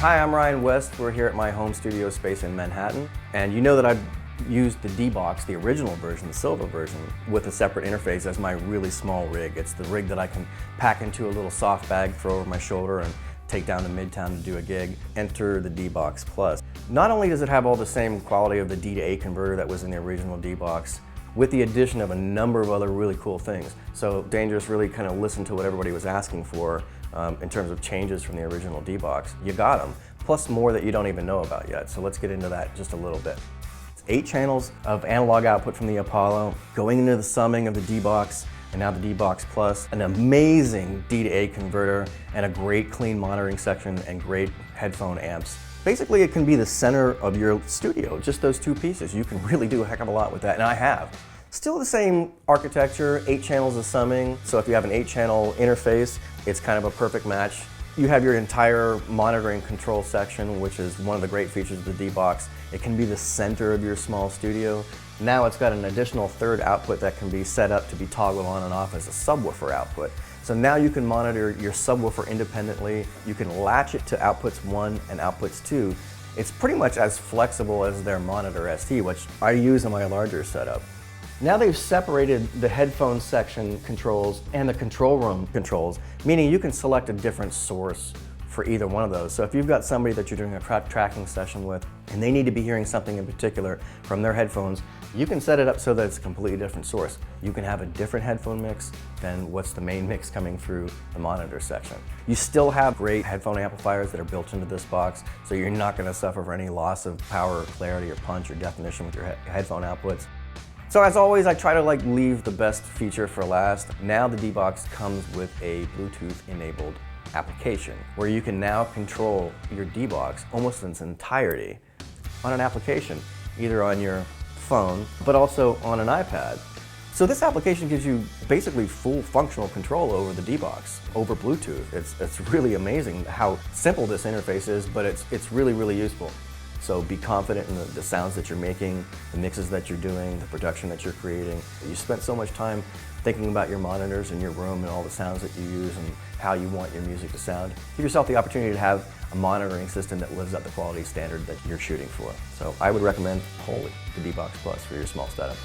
Hi, I'm Ryan West. We're here at my home studio space in Manhattan. And you know that I've used the D-Box, the original version, the silver version, with a separate interface as my really small rig. It's the rig that I can pack into a little soft bag, throw over my shoulder, and take down to Midtown to do a gig. Enter the D-Box Plus. Not only does it have all the same quality of the D to A converter that was in the original D-Box, with the addition of a number of other really cool things. So Dangerous really kind of listened to what everybody was asking for in terms of changes from the original D-Box. You got them, plus more that you don't even know about yet. So let's get into that just a little bit. It's 8 channels of analog output from the Apollo, going into the summing of the D-Box, and now the D-Box Plus, an amazing D to A converter, and a great clean monitoring section and great headphone amps. Basically, it can be the center of your studio, just those 2 pieces. You can really do a heck of a lot with that, and I have. Still the same architecture, 8 channels of summing, so if you have an 8-channel interface, it's kind of a perfect match. You have your entire monitoring control section, which is one of the great features of the D-Box. It can be the center of your small studio. Now it's got an additional 3rd output that can be set up to be toggled on and off as a subwoofer output. So now you can monitor your subwoofer independently. You can latch it to outputs 1 and outputs 2. It's pretty much as flexible as their Monitor ST, which I use in my larger setup. Now they've separated the headphone section controls and the control room controls, meaning you can select a different source for either one of those. So if you've got somebody that you're doing a tracking session with and they need to be hearing something in particular from their headphones, you can set it up so that it's a completely different source. You can have a different headphone mix than what's the main mix coming through the monitor section. You still have great headphone amplifiers that are built into this box, so you're not going to suffer from any loss of power or clarity or punch or definition with your headphone outputs. So as always, I try to leave the best feature for last. Now the D-Box comes with a Bluetooth-enabled application where you can now control your D-Box almost in its entirety on an application, either on your phone, but also on an iPad. So this application gives you basically full functional control over the D-Box, over Bluetooth. It's really amazing how simple this interface is, but it's really, really useful. So be confident in the sounds that you're making, the mixes that you're doing, the production that you're creating. You spent so much time thinking about your monitors in your room and all the sounds that you use and how you want your music to sound. Give yourself the opportunity to have a monitoring system that lives up to the quality standard that you're shooting for. So I would recommend wholly the D-Box Plus for your small setup.